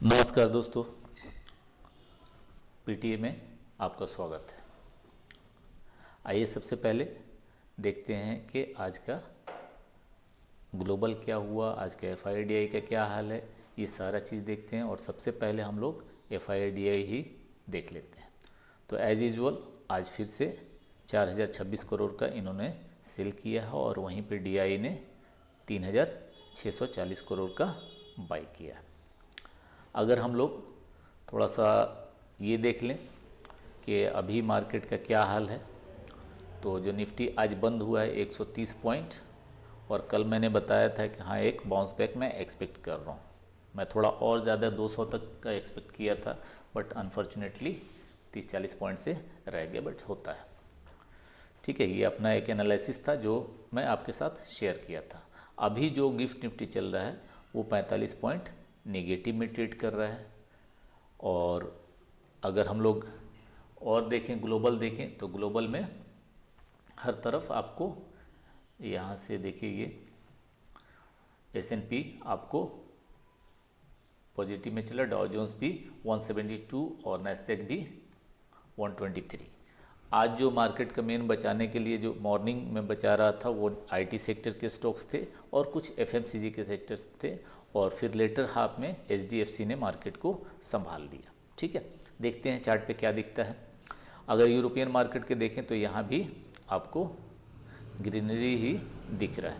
नमस्कार दोस्तों, पीटीए में आपका स्वागत है। आइए सबसे पहले देखते हैं कि आज का ग्लोबल क्या हुआ, आज का एफआईडीआई का क्या हाल है, ये सारा चीज़ देखते हैं। और सबसे पहले हम लोग एफआईडीआई ही देख लेते हैं। तो एज यूजुअल आज फिर से 4026 करोड़ का इन्होंने सेल किया है और वहीं पे डीआई ने 3640 करोड़ का बाई किया। अगर हम लोग थोड़ा सा ये देख लें कि अभी मार्केट का क्या हाल है, तो जो निफ्टी आज बंद हुआ है 130 पॉइंट, और कल मैंने बताया था कि हाँ एक बाउंस बैक मैं एक्सपेक्ट कर रहा हूँ। मैं थोड़ा और ज़्यादा 200 तक का एक्सपेक्ट किया था, बट अनफॉर्चुनेटली 30-40 पॉइंट से रह गया, बट होता है। ठीक है, ये अपना एक एनालिसिस था जो मैं आपके साथ शेयर किया था। अभी जो गिफ्ट निफ्टी चल रहा है वो 45 पॉइंट नेगेटिव में ट्रेड कर रहा है। और अगर हम लोग और देखें, ग्लोबल देखें, तो ग्लोबल में हर तरफ आपको यहाँ से देखिए, ये एस&पी आपको पॉजिटिव में चला, डाउ जोन्स भी 172 और नैस्डैक भी 123। आज जो मार्केट का मेन बचाने के लिए जो मॉर्निंग में बचा रहा था वो आईटी सेक्टर के स्टॉक्स थे और कुछ एफएमसीजी के सेक्टर्स थे, और फिर लेटर हाफ में एचडीएफसी ने मार्केट को संभाल लिया। ठीक है, देखते हैं चार्ट पे क्या दिखता है। अगर यूरोपियन मार्केट के देखें तो यहाँ भी आपको ग्रीनरी ही दिख रहा है।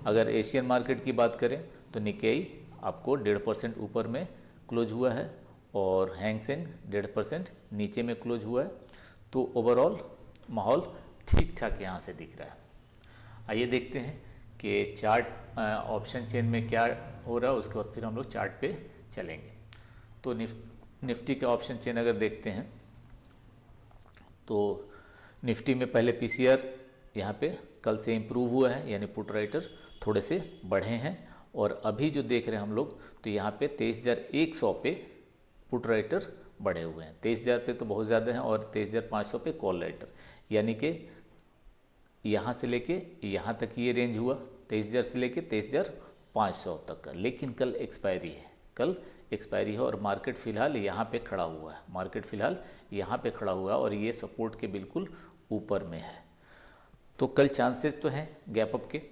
अगर एशियन मार्केट की बात करें तो निकेई आपको 1.5% ऊपर में क्लोज हुआ है और हैंगसेंग 1.5% नीचे में क्लोज हुआ है। तो ओवरऑल माहौल ठीक ठाक यहाँ से दिख रहा है। आइए देखते हैं कि चार्ट ऑप्शन चेन में क्या हो रहा है, उसके बाद फिर हम लोग चार्ट पे चलेंगे। तो निफ्टी का ऑप्शन चेन अगर देखते हैं तो निफ्टी में पहले पीसीआर यहाँ पे कल से इम्प्रूव हुआ है, यानी पुट राइटर थोड़े से बढ़े हैं। और अभी जो देख रहे हैं हम लोग तो यहाँ पे 23,100 पे पुट राइटर बढ़े हुए हैं। 23,000 पे तो बहुत ज़्यादा हैं, और 23,500 पे कॉल राइटर, यानी कि यहाँ से लेके यहाँ तक ये रेंज हुआ 23,000 से लेके 23,500 तक का। लेकिन कल एक्सपायरी है, कल एक्सपायरी है और मार्केट फ़िलहाल यहाँ पे खड़ा हुआ है, मार्केट फ़िलहाल यहाँ पे खड़ा हुआ है और ये सपोर्ट के बिल्कुल ऊपर में है। तो कल चांसेस तो हैं गैप अप के,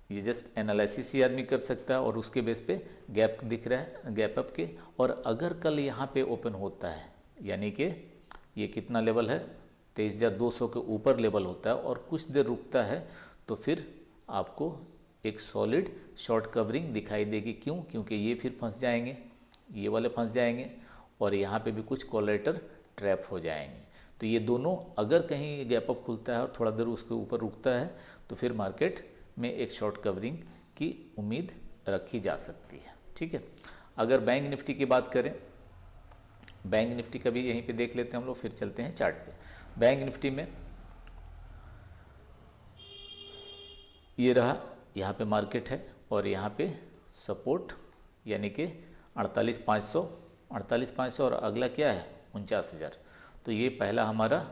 ये जस्ट एनालिसिस ही आदमी कर सकता है और उसके बेस पे गैप दिख रहा है, गैप अप के। और अगर कल यहाँ पे ओपन होता है, यानी कि ये कितना लेवल है, 23,200 के ऊपर लेवल होता है और कुछ देर रुकता है, तो फिर आपको एक सॉलिड शॉर्ट कवरिंग दिखाई देगी। क्यों? क्योंकि ये फिर फंस जाएंगे, ये वाले फंस जाएंगे और यहाँ पे भी कुछ कॉलेटर ट्रैप हो जाएंगे। तो ये दोनों अगर कहीं गैप अप खुलता है और थोड़ा देर उसके ऊपर रुकता है तो फिर मार्केट में एक शॉर्ट कवरिंग की उम्मीद रखी जा सकती है। ठीक है, अगर बैंक निफ्टी की बात करें, बैंक निफ्टी का भी यहीं पे देख लेते हैं हम लोग, फिर चलते हैं चार्ट पे। बैंक निफ्टी में ये रहा, यहाँ पे मार्केट है और यहाँ पे सपोर्ट यानी कि 48,500 और अगला क्या है 49,000। तो ये पहला हमारा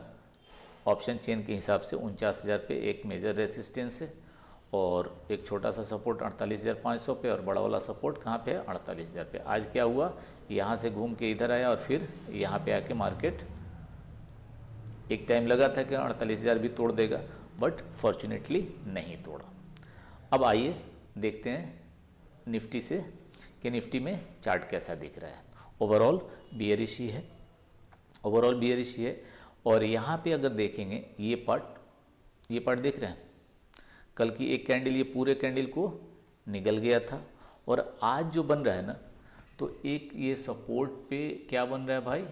ऑप्शन चेन के हिसाब से 49,000 पे एक मेजर रेसिस्टेंस है और एक छोटा सा सपोर्ट 48,500 पे, और बड़ा वाला सपोर्ट कहाँ पे है 48,000 पे। आज क्या हुआ, यहाँ से घूम के इधर आया और फिर यहाँ पे आके मार्केट एक टाइम लगा था कि 48,000 भी तोड़ देगा, बट फॉर्चुनेटली नहीं तोड़ा। अब आइए देखते हैं निफ्टी से कि निफ्टी में चार्ट कैसा दिख रहा है। ओवरऑल बियरिश ही है, ओवरऑल बियरिश ही है। और यहाँ पे अगर देखेंगे ये पार्ट देख रहे हैं, कल की एक कैंडल ये पूरे कैंडल को निगल गया था, और आज जो बन रहा है ना, तो एक ये सपोर्ट पे क्या बन रहा है भाई,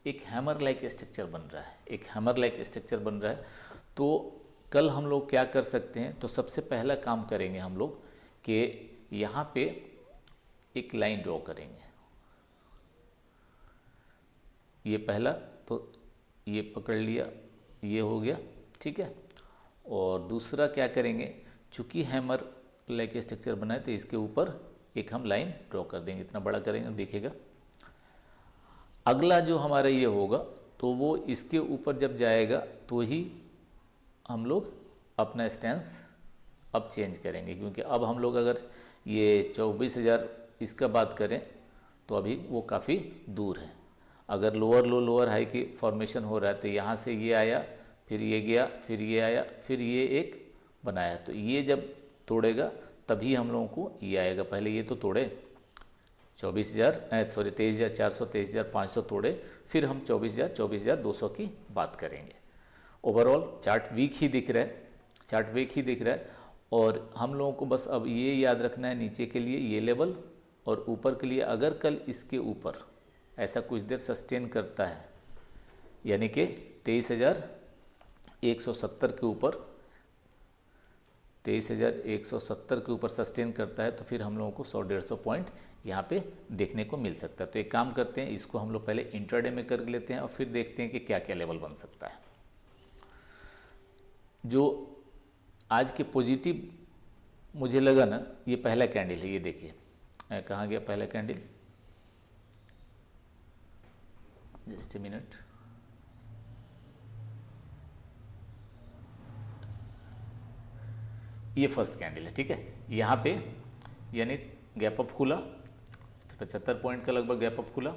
एक हैमर लाइक स्ट्रक्चर बन रहा है, एक हैमर लाइक स्ट्रक्चर बन रहा है। तो कल हम लोग क्या कर सकते हैं, तो सबसे पहला काम करेंगे हम लोग कि यहाँ पे एक लाइन ड्रॉ करेंगे। ये पहला तो ये पकड़ लिया, ये हो गया, ठीक है। और दूसरा क्या करेंगे, चूँकि हैमर लाइक स्ट्रक्चर बनाए तो इसके ऊपर एक हम लाइन ड्रॉ कर देंगे, इतना बड़ा करेंगे दिखेगा। अगला जो हमारा ये होगा तो वो इसके ऊपर जब जाएगा तो ही हम लोग अपना स्टैंस अब चेंज करेंगे, क्योंकि अब हम लोग अगर ये 24,000 इसका बात करें तो अभी वो काफ़ी दूर है। अगर लोअर लो लोअर हाई की फॉर्मेशन हो रहा है तो यहाँ से ये आया, फिर ये गया, फिर ये आया, फिर ये एक बनाया, तो ये जब तोड़ेगा तभी हम लोगों को ये आएगा। पहले ये तो तोड़े 23,400 23,500 तोड़े, फिर हम 24,200 की बात करेंगे। ओवरऑल चार्ट वीक ही दिख रहा है, चार्ट वीक ही दिख रहा है। और हम लोगों को बस अब ये याद रखना है, नीचे के लिए ये लेवल और ऊपर के लिए अगर कल इसके ऊपर ऐसा कुछ देर सस्टेन करता है, यानी कि 23,170 के ऊपर 23,170 के ऊपर सस्टेन करता है तो फिर हम लोगों को 100-150 पॉइंट यहाँ पे देखने को मिल सकता है। तो एक काम करते हैं, इसको हम लोग पहले इंट्राडे में कर लेते हैं और फिर देखते हैं कि क्या क्या लेवल बन सकता है। जो आज के पॉजिटिव मुझे लगा ना, ये पहला कैंडल है, ये देखिए कहाँ गया पहला कैंडल, जस्ट ए मिनट, ये फर्स्ट कैंडल है, ठीक है। यहाँ पे यानी गैप अप खुला, 75 पॉइंट का लगभग गैप अप खुला,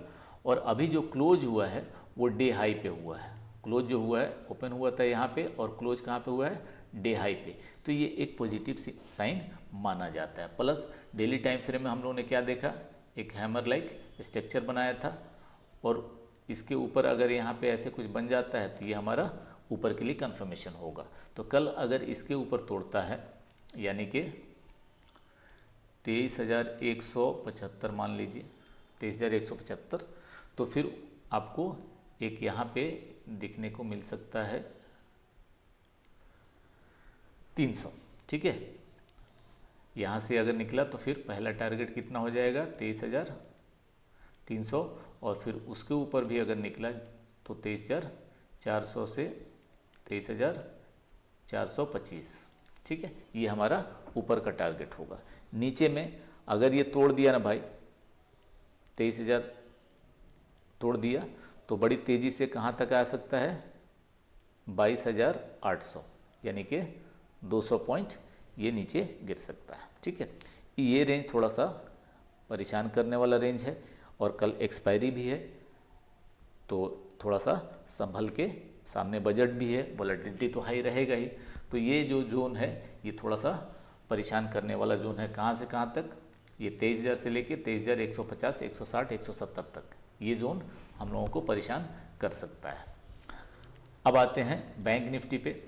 और अभी जो क्लोज हुआ है वो डे हाई पे हुआ है। क्लोज जो हुआ है, ओपन हुआ था यहाँ पे और क्लोज कहाँ पे हुआ है, डे हाई पे, तो ये एक पॉजिटिव साइन माना जाता है। प्लस डेली टाइम फ्रेम में हम लोगों ने क्या देखा, एक हैमर लाइक स्ट्रक्चर बनाया था, और इसके ऊपर अगर यहाँ पे ऐसे कुछ बन जाता है तो ये हमारा ऊपर के लिए कंफर्मेशन होगा। तो कल अगर इसके ऊपर तोड़ता है, यानी कि 23,175 मान लीजिए, 23,175, तो फिर आपको एक यहाँ पे दिखने को मिल सकता है 300, ठीक है। यहाँ से अगर निकला तो फिर पहला टारगेट कितना हो जाएगा, 23,300, और फिर उसके ऊपर भी अगर निकला तो 23,400 से 23,425, ठीक है। ये हमारा ऊपर का टारगेट होगा। नीचे में अगर ये तोड़ दिया ना भाई, 23,000 तोड़ दिया तो बड़ी तेज़ी से कहाँ तक आ सकता है, 22,800, यानी कि 200 पॉइंट ये नीचे गिर सकता है, ठीक है। ये रेंज थोड़ा सा परेशान करने वाला रेंज है, और कल एक्सपायरी भी है, तो थोड़ा सा संभल के, सामने बजट भी है, वॉलेटिलिटी तो हाई रहेगा ही, तो ये जो जोन है ये थोड़ा सा परेशान करने वाला जोन है। कहाँ से कहाँ तक, ये 23,000 से लेके 23,150, 160, 170 तक, ये जोन हम लोगों को परेशान कर सकता है। अब आते हैं बैंक निफ्टी पे।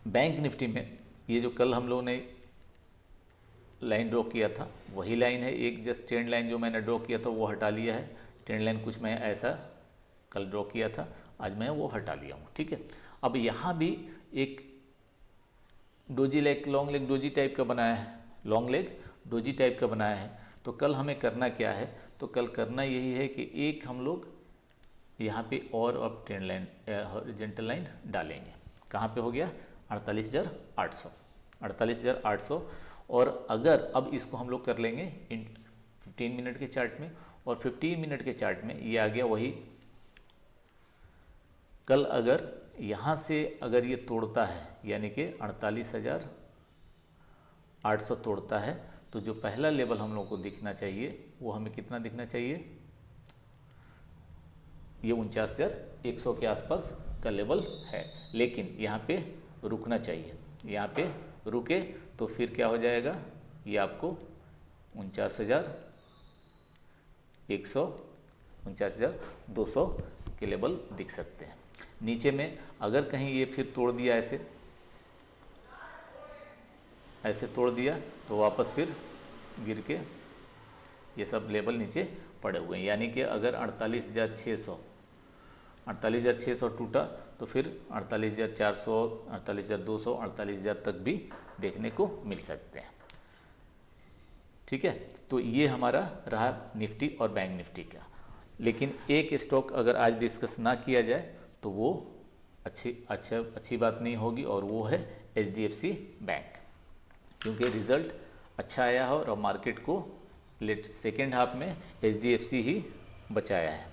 बैंक निफ्टी में ये जो कल हम लोगों ने लाइन ड्रॉ किया था वही लाइन है, एक जस्ट ट्रेंड लाइन जो मैंने ड्रॉ किया था वो हटा लिया है। ट्रेंड लाइन कुछ मैं ऐसा कल ड्रॉ किया था, आज मैं वो हटा लिया हूँ, ठीक है। अब यहाँ भी एक doji leg, long leg doji type का बनाया है, लॉन्ग लेग डोजी टाइप का बनाया है। तो कल हमें करना क्या है, तो कल करना यही है कि एक हम लोग यहाँ पे और अब ट्रेंड लाइन हॉरिजॉन्टल लाइन डालेंगे। कहाँ पे हो गया, 48,800, 48,800। और अगर अब इसको हम लोग कर लेंगे इन 15 मिनट के चार्ट में, और 15 मिनट के चार्ट में ये आ गया वही, कल अगर यहाँ से अगर ये तोड़ता है, यानी कि 48,800 तोड़ता है, तो जो पहला लेवल हम लोग को दिखना चाहिए वो हमें कितना दिखना चाहिए, ये 49,100 के आसपास का लेवल है। लेकिन यहाँ पे रुकना चाहिए, यहाँ पे रुके तो फिर क्या हो जाएगा, ये आपको 49,100, 49,200 के लेवल दिख सकते हैं। नीचे में अगर कहीं ये फिर तोड़ दिया, ऐसे तोड़ दिया, तो वापस फिर गिर के ये सब लेवल नीचे पड़े हुए हैं। यानी कि अगर 48,600 टूटा तो फिर 48,400, 48,200, 48,000 तक भी देखने को मिल सकते हैं, ठीक है। तो ये हमारा रहा निफ्टी और बैंक निफ्टी का। लेकिन एक स्टॉक अगर आज डिस्कस ना किया जाए तो वो अच्छी बात नहीं होगी, और वो है HDFC बैंक, क्योंकि रिज़ल्ट अच्छा आया है और मार्केट को सेकेंड हाफ में HDFC ही बचाया है।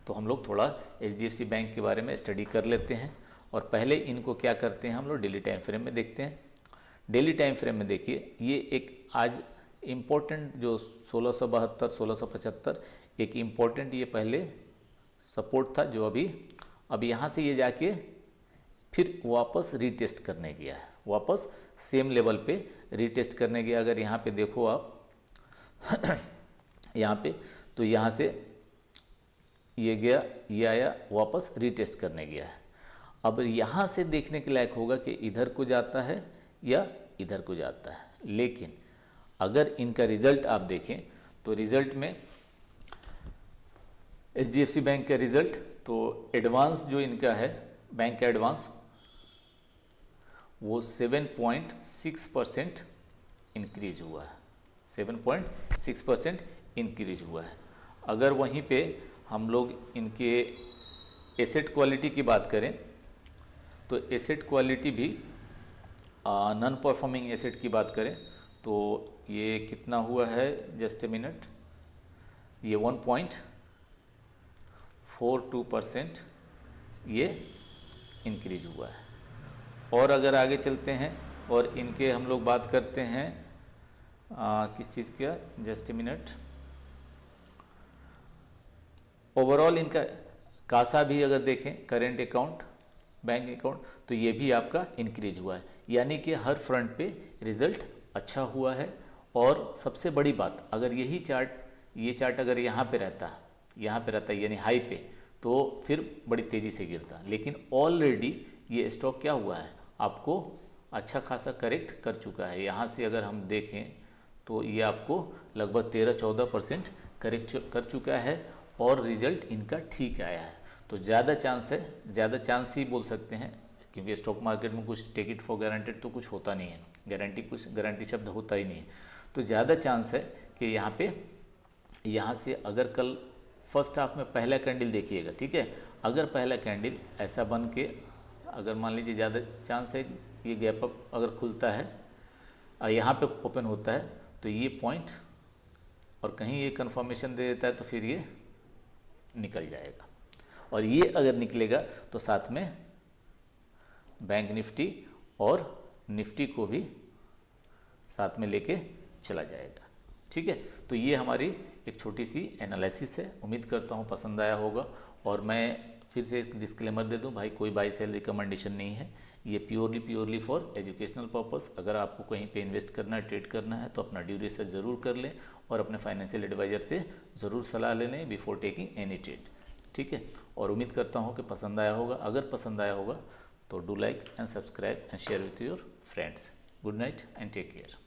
तो हम लोग थोड़ा HDFC बैंक के बारे में स्टडी कर लेते हैं, और पहले इनको क्या करते हैं हम लोग डेली टाइम फ्रेम में देखते हैं। डेली टाइम फ्रेम में देखिए, ये एक आज इम्पोर्टेंट जो 1672 1675 एक इम्पोर्टेंट ये पहले सपोर्ट था, जो अब यहाँ से ये जाके फिर वापस रीटेस्ट करने गया है, वापस सेम लेवल पे रीटेस्ट करने गया। अगर यहाँ पे देखो आप यहाँ पे, तो यहाँ से ये गया, ये आया, वापस रीटेस्ट करने गया है। अब यहाँ से देखने के लायक होगा कि इधर को जाता है या इधर को जाता है। लेकिन अगर इनका रिजल्ट आप देखें तो रिजल्ट में HDFC बैंक का रिजल्ट, तो एडवांस जो इनका है बैंक का एडवांस, वो 7.6% इंक्रीज हुआ है, 7.6% इंक्रीज हुआ है। अगर वहीं पे हम लोग इनके एसेट क्वालिटी की बात करें तो एसेट क्वालिटी भी नॉन परफॉर्मिंग एसेट की बात करें तो ये कितना हुआ है, जस्ट ए मिनट, ये 1.42% ये इंक्रीज हुआ है। और अगर आगे चलते हैं और इनके हम लोग बात करते हैं किस चीज़ का, जस्ट ए मिनट, ओवरऑल इनका कासा भी अगर देखें, करेंट अकाउंट, बैंक अकाउंट, तो ये भी आपका इंक्रीज हुआ है। यानी कि हर फ्रंट पे रिजल्ट अच्छा हुआ है। और सबसे बड़ी बात, अगर यही चार्ट, ये चार्ट अगर यहाँ पे रहता, यानी हाई पे, तो फिर बड़ी तेज़ी से गिरता। लेकिन ऑलरेडी ये स्टॉक क्या हुआ है, आपको अच्छा खासा करेक्ट कर चुका है। यहाँ से अगर हम देखें तो ये आपको लगभग 13-14% करेक्ट कर चुका है और रिजल्ट इनका ठीक आया है। तो ज़्यादा चांस है, ज़्यादा चांस ही बोल सकते हैं, क्योंकि स्टॉक मार्केट में कुछ टेक इट फॉर गारंटेड तो कुछ होता नहीं है, गारंटी शब्द होता ही नहीं है। तो ज़्यादा चांस है कि यहाँ से अगर कल फर्स्ट हाफ में पहला कैंडल देखिएगा, ठीक है, अगर पहला कैंडल ऐसा बन के, अगर मान लीजिए ज़्यादा चांस है ये गैप अप अगर खुलता है, यहाँ पे ओपन होता है, तो ये पॉइंट और कहीं ये कंफर्मेशन दे देता है तो फिर ये निकल जाएगा। और ये अगर निकलेगा तो साथ में बैंक निफ्टी और निफ्टी को भी साथ में लेके चला जाएगा, ठीक है। तो ये हमारी एक छोटी सी एनालिसिस है, उम्मीद करता हूँ पसंद आया होगा। और मैं फिर से एक डिस्क्लेमर दे दूँ भाई, कोई बाई सेल रिकमेंडेशन नहीं है, ये प्योरली फॉर एजुकेशनल पर्पस। अगर आपको कहीं पे इन्वेस्ट करना है, ट्रेड करना है, तो अपना ड्यू रिसर्च ज़रूर कर लें और अपने फाइनेंशियल एडवाइज़र से ज़रूर सलाह ले लें बिफोर टेकिंग एनी ट्रेड, ठीक है। और उम्मीद करता हूँ कि पसंद आया होगा। अगर पसंद आया होगा तो do like and subscribe and share with your friends. Good night and take care.